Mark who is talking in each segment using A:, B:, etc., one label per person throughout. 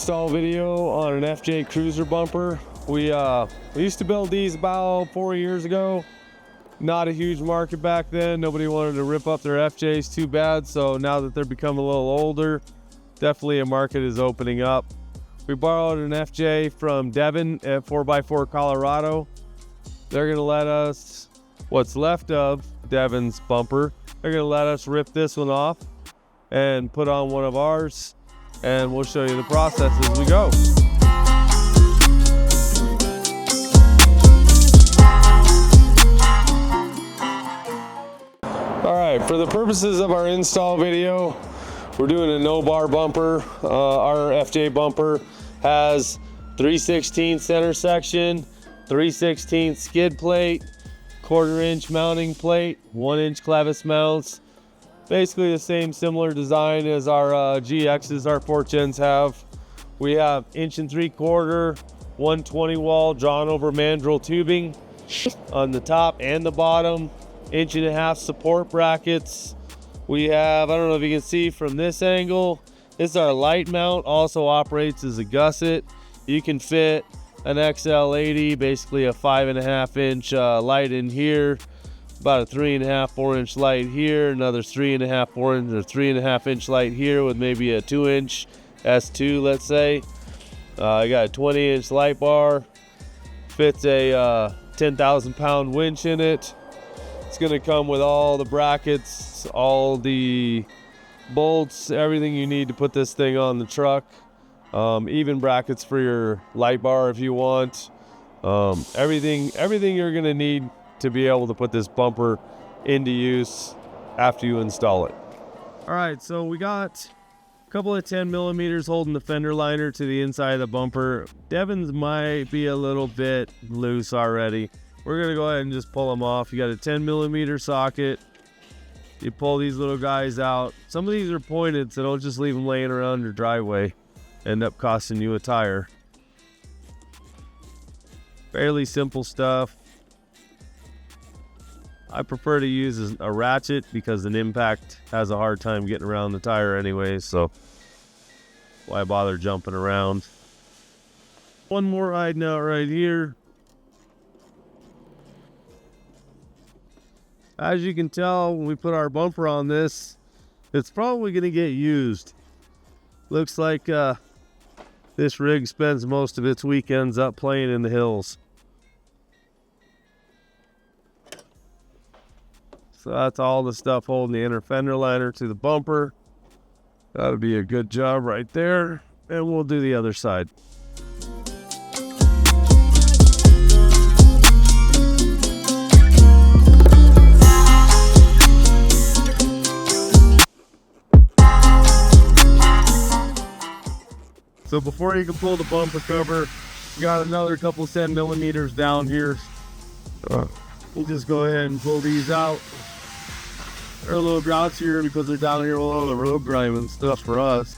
A: install video on an FJ Cruiser bumper. We used to build these about 4 years ago. Not a huge market back then. Nobody wanted to rip up their FJs too bad. So now that they're becoming a little older, definitely a market is opening up. We borrowed an FJ from Devon at 4x4 Colorado. They're gonna let us, what's left of Devon's bumper, they're gonna let us rip this one off and put on one of ours, and we'll show you the process as we go. All right, for the purposes of our install video, we're doing a no bar bumper. Our FJ bumper has 3/16 center section, 3/16 skid plate, 1/4 inch mounting plate, 1 inch clevis mounts. Basically the same similar design as our GXs our 410s have. We have 1 3/4 inch 120 wall drawn over mandrel tubing on the top and the bottom, 1.5 inch support brackets. We have, I don't know if you can see from this angle, this is our light mount, also operates as a gusset. You can fit an XL80, basically a 5.5 inch light in here, about a 3.5 4 inch light here, another 3.5 4 inch or 3.5 inch light here with maybe a 2 inch S2, let's say. I got a 20 inch light bar, fits a 10,000 pound winch in it. It's gonna come with all the brackets, all the bolts, everything you need to put this thing on the truck. Even brackets for your light bar if you want. Everything you're gonna need to be able to put this bumper into use after you install it. All right, so we got a couple of 10 millimeters holding the fender liner to the inside of the bumper. Devon's might be a little bit loose already. We're gonna go ahead and just pull them off. You got a 10 millimeter socket. You pull these little guys out. Some of these are pointed, so don't just leave them laying around your driveway. End up costing you a tire. Fairly simple stuff. I prefer to use a ratchet because an impact has a hard time getting around the tire anyway, so why bother jumping around. One more hide nut right here. As you can tell, when we put our bumper on this, it's probably going to get used. Looks like this rig spends most of its weekends up playing in the hills. So that's all the stuff holding the inner fender liner to the bumper. That'll be a good job right there. And we'll do the other side. So before you can pull the bumper cover, you got another couple 10 millimeters down here. We'll just go ahead and pull these out. They're a little grouchier because they're down here with all the road grime and stuff for us.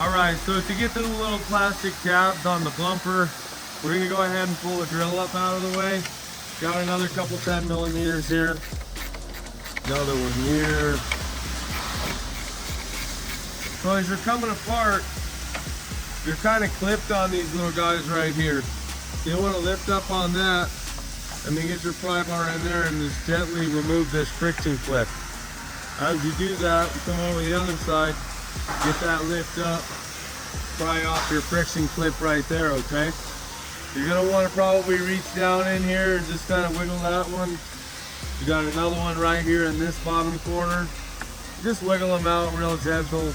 A: Alright, so to get to the little plastic tabs on the bumper, we're going to go ahead and pull the grill up out of the way. Got another couple 10 millimeters here. Another one here. So as you're coming apart, you're kind of clipped on these little guys right here. You want to lift up on that and then get your pry bar in there and just gently remove this friction clip. As you do that, you come over the other side, get that lift up, pry off your friction clip right there, okay? You're going to want to probably reach down in here and just kind of wiggle that one. You got another one right here in this bottom corner. Just wiggle them out real gentle.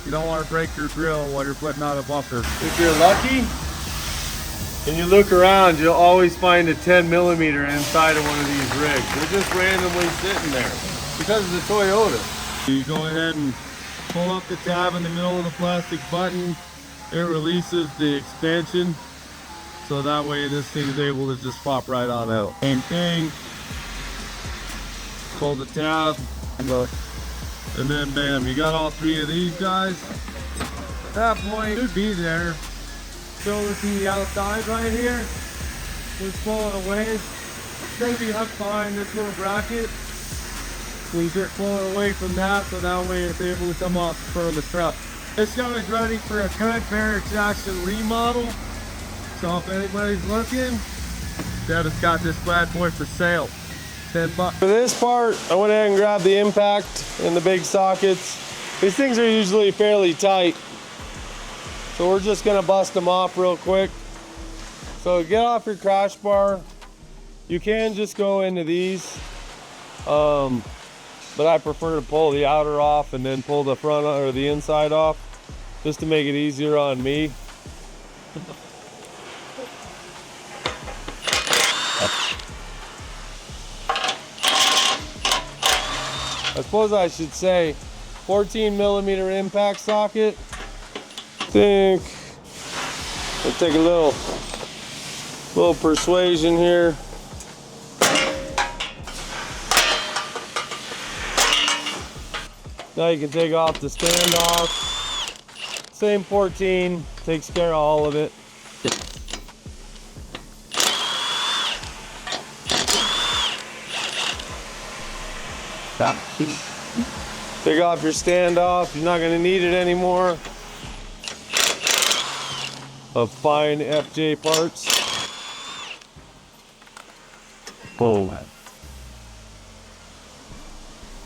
A: You don't want to break your grill while you're putting out a bumper. If you're lucky and you look around, you'll always find a 10 millimeter inside of one of these rigs. They're just randomly sitting there because of the Toyota. You go ahead and pull up the tab in the middle of the plastic button. It releases the expansion. So that way this thing is able to just pop right on out. Same thing. Pull the tab, and then bam, you got all three of these guys. At that point, it should be there. So let's see the outside right here. Just pull it away. It's gonna be up behind this little bracket. We just pull it away from that, so that way it's able to come off from the truck. This guy is ready for a cut Barrett Jackson remodel. So if anybody's looking, Devin's got this bad boy for sale. $10. For this part, I went ahead and grabbed the impact and the big sockets. These things are usually fairly tight, so we're just gonna bust them off real quick. So get off your crash bar. You can just go into these, but I prefer to pull the outer off and then pull the front or the inside off, just to make it easier on me. I suppose I should say 14mm impact socket. I think I'll take a little persuasion here. Now you can take off the standoff. Same 14, takes care of all of it. Take off your standoff, you're not gonna need it anymore. Of fine FJ parts. Pull that.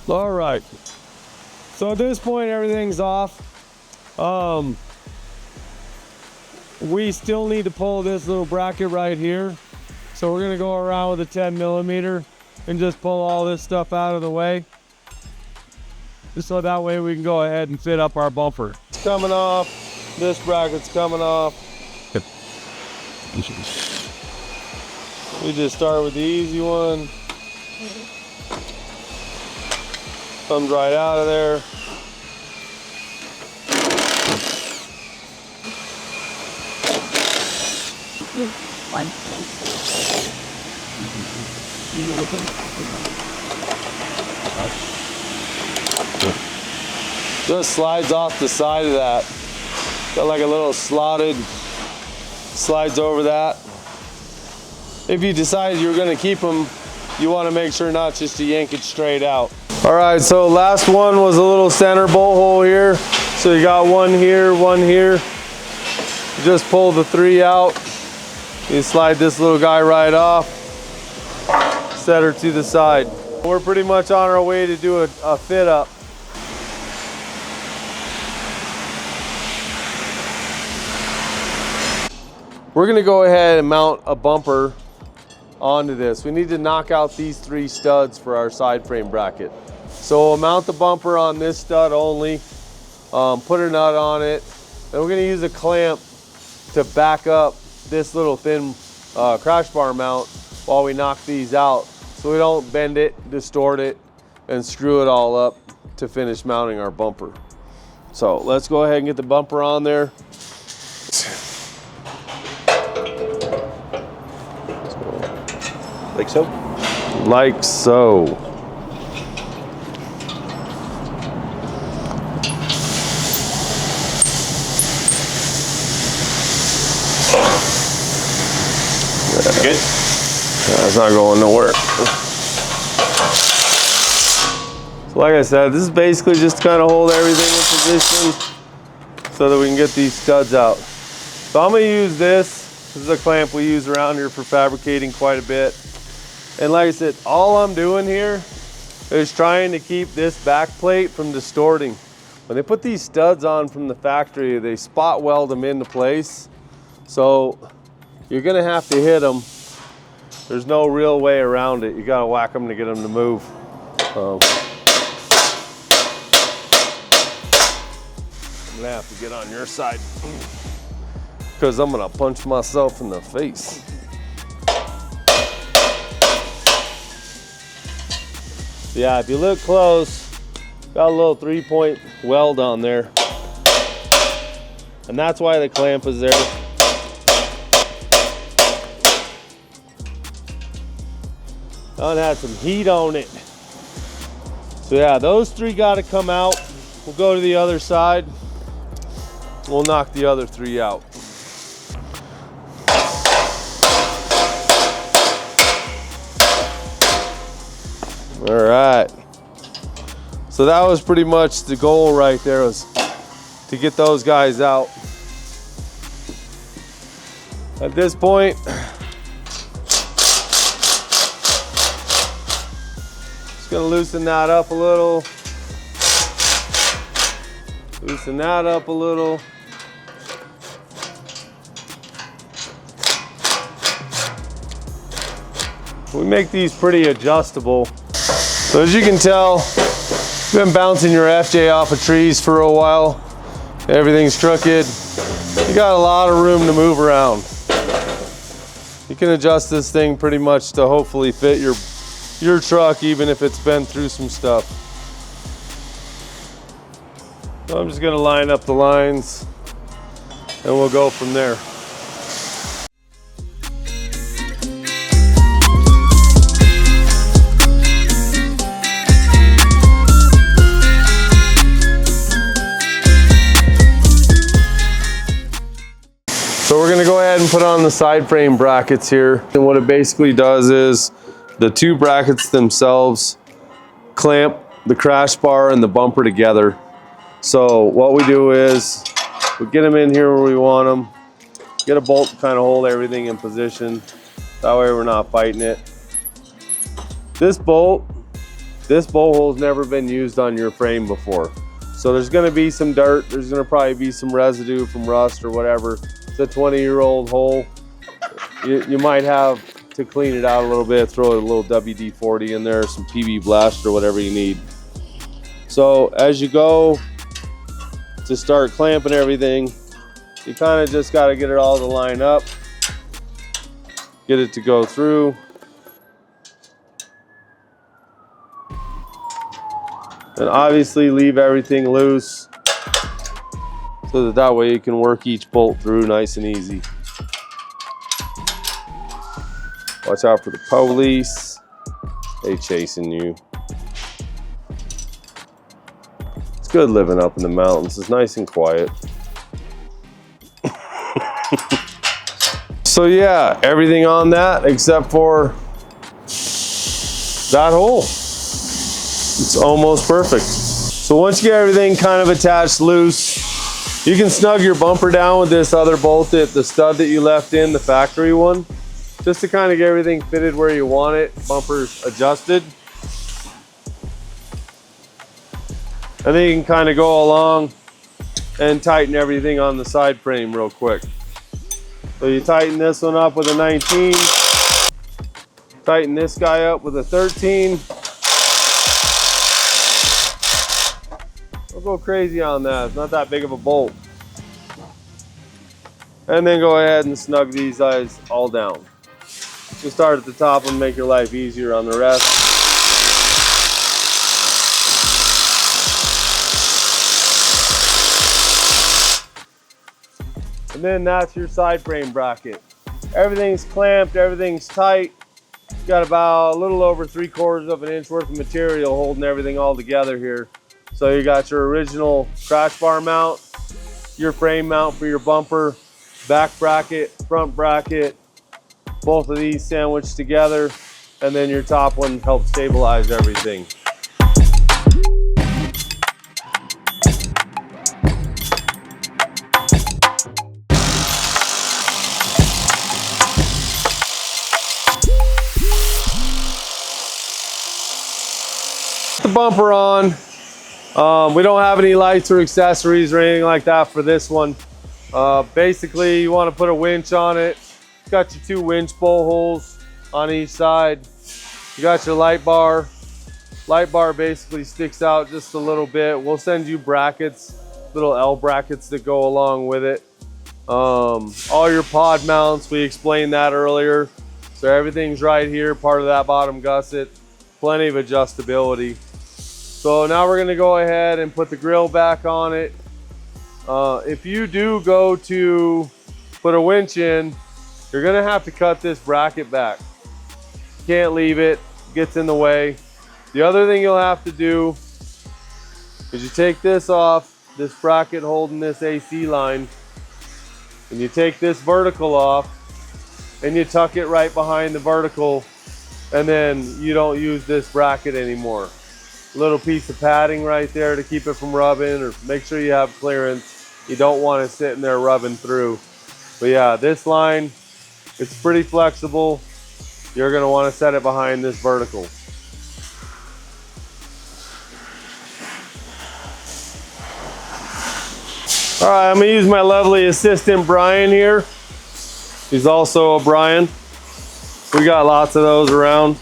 A: All right. So at this point, everything's off. We still need to pull this little bracket right here. So we're gonna go around with a 10mm and just pull all this stuff out of the way. Just so that way we can go ahead and fit up our bumper. It's coming off, this bracket's coming off. We just start with the easy one. Comes right out of there.
B: One.
A: Just slides off the side of that. Got like a little slotted, slides over that. If you decided you were gonna keep them, you wanna make sure not just to yank it straight out. All right, so last one was a little center bolt hole here. So you got one here, one here. You just pull the 3 out. You slide this little guy right off, set her to the side. We're pretty much on our way to do a fit up. We're gonna go ahead and mount a bumper onto this. We need to knock out these 3 studs for our side frame bracket. So we'll mount the bumper on this stud only, put a nut on it, and we're gonna use a clamp to back up this little thin crash bar mount while we knock these out, so we don't bend it, distort it, and screw it all up to finish mounting our bumper. So let's go ahead and get the bumper on there.
C: Like so?
A: Like so.
C: Good?
A: That's not going nowhere. So like I said, this is basically just to kind of hold everything in position so that we can get these studs out. So I'm gonna use this. This is a clamp we use around here for fabricating quite a bit. And like I said, all I'm doing here is trying to keep this back plate from distorting. When they put these studs on from the factory, they spot weld them into place. So you're gonna have to hit them. There's no real way around it. You gotta whack them to get them to move. I'm gonna have to get on your side because I'm gonna punch myself in the face. Yeah, if you look close, got a little 3-point weld on there. And that's why the clamp is there. Done had some heat on it. So yeah, those 3 gotta come out. We'll go to the other side. We'll knock the other 3 out. All right. So that was pretty much the goal right there, was to get those guys out. At this point, just gonna loosen that up a little. Loosen that up a little. We make these pretty adjustable. So as you can tell, you've been bouncing your FJ off of trees for a while. Everything's crooked. You got a lot of room to move around. You can adjust this thing pretty much to hopefully fit your truck, even if it's been through some stuff. So I'm just gonna line up the lines and we'll go from there. So we're gonna go ahead and put on the side frame brackets here. And what it basically does is the two brackets themselves clamp the crash bar and the bumper together. So what we do is we get them in here where we want them, get a bolt to kind of hold everything in position. That way we're not fighting it. This bolt hole's never been used on your frame before. So there's gonna be some dirt, there's gonna probably be some residue from rust or whatever. It's a 20-year-old hole. You might have to clean it out a little bit, throw a little WD-40 in there, some PB Blast or whatever you need. So as you go to start clamping everything, you kind of just got to get it all to line up, get it to go through. And obviously leave everything loose so that way you can work each bolt through nice and easy. Watch out for the police. They chasing you. It's good living up in the mountains. It's nice and quiet. So yeah, everything on that except for that hole. It's almost perfect. So once you get everything kind of attached loose, you can snug your bumper down with this other bolt, the stud that you left in, the factory one, just to kind of get everything fitted where you want it, bumpers adjusted. And then you can kind of go along and tighten everything on the side frame real quick. So you tighten this one up with a 19, tighten this guy up with a 13. Don't go crazy on that, it's not that big of a bolt. And then go ahead and snug these guys all down. Just start at the top and make your life easier on the rest. And then that's your side frame bracket. Everything's clamped, everything's tight. Got about a little over 3/4 of an inch worth of material holding everything all together here. So you got your original crash bar mount, your frame mount for your bumper, back bracket, front bracket, both of these sandwiched together, and then your top one helps stabilize everything. The bumper on. We don't have any lights or accessories or anything like that for this one. Basically, you want to put a winch on it. It's got your 2 winch bowl holes on each side. You got your light bar. Light bar basically sticks out just a little bit. We'll send you brackets, little L brackets that go along with it. All your pod mounts, we explained that earlier. So everything's right here, part of that bottom gusset. Plenty of adjustability. So now we're gonna go ahead and put the grill back on it. If you do go to put a winch in, you're gonna have to cut this bracket back. Can't leave it, gets in the way. The other thing you'll have to do is you take this off, this bracket holding this AC line, and you take this vertical off and you tuck it right behind the vertical, and then you don't use this bracket anymore. little piece of padding right there to keep it from rubbing, or make sure you have clearance. You don't want it sitting there rubbing through. But yeah, this line, it's pretty flexible. You're gonna want to set it behind this vertical. All right, I'm gonna use my lovely assistant, Brian here. He's also a Brian. We got lots of those around.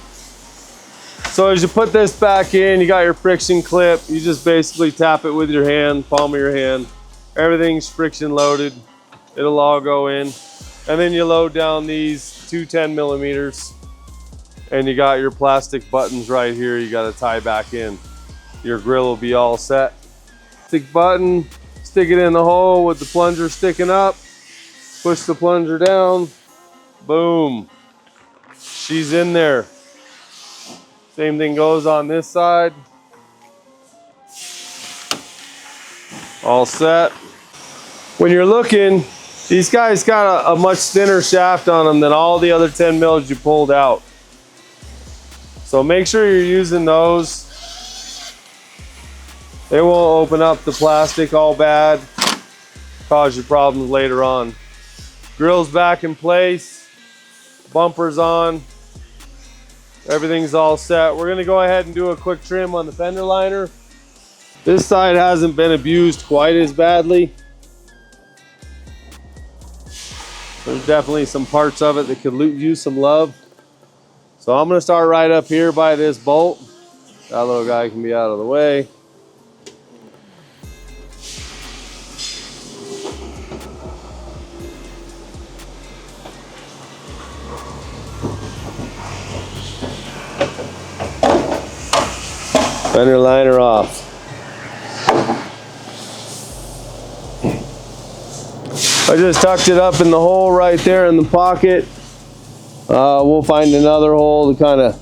A: So as you put this back in, you got your friction clip. You just basically tap it with your hand, palm of your hand. Everything's friction loaded. It'll all go in. And then you load down these two 10 millimeters. And you got your plastic buttons right here you gotta tie back in. Your grill will be all set. Stick button, stick it in the hole with the plunger sticking up. Push the plunger down. Boom. She's in there. Same thing goes on this side. All set. When you're looking, these guys got a much thinner shaft on them than all the other 10 mils you pulled out. So make sure you're using those. They won't open up the plastic all bad, cause you problems later on. Grill's back in place, bumper's on, everything's all set. We're gonna go ahead and do a quick trim on the fender liner. This side hasn't been abused quite as badly. There's definitely some parts of it that could use some love. So I'm gonna start right up here by this bolt. That little guy can be out of the way. Fender liner off. I just tucked it up in the hole right there in the pocket. We'll find another hole to kind of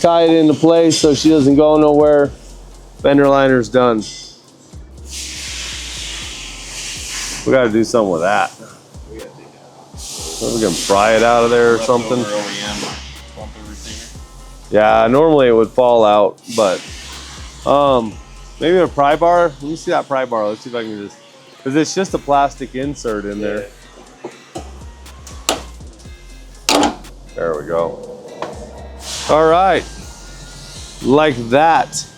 A: tie it into place so she doesn't go nowhere. Fender liner's done. We got to do something with that. We can pry it out of there or something. Yeah, normally it would fall out, but maybe a pry bar. Let me see that pry bar. Let's see if I can just, because it's just a plastic insert in there. There we go. All right, like that.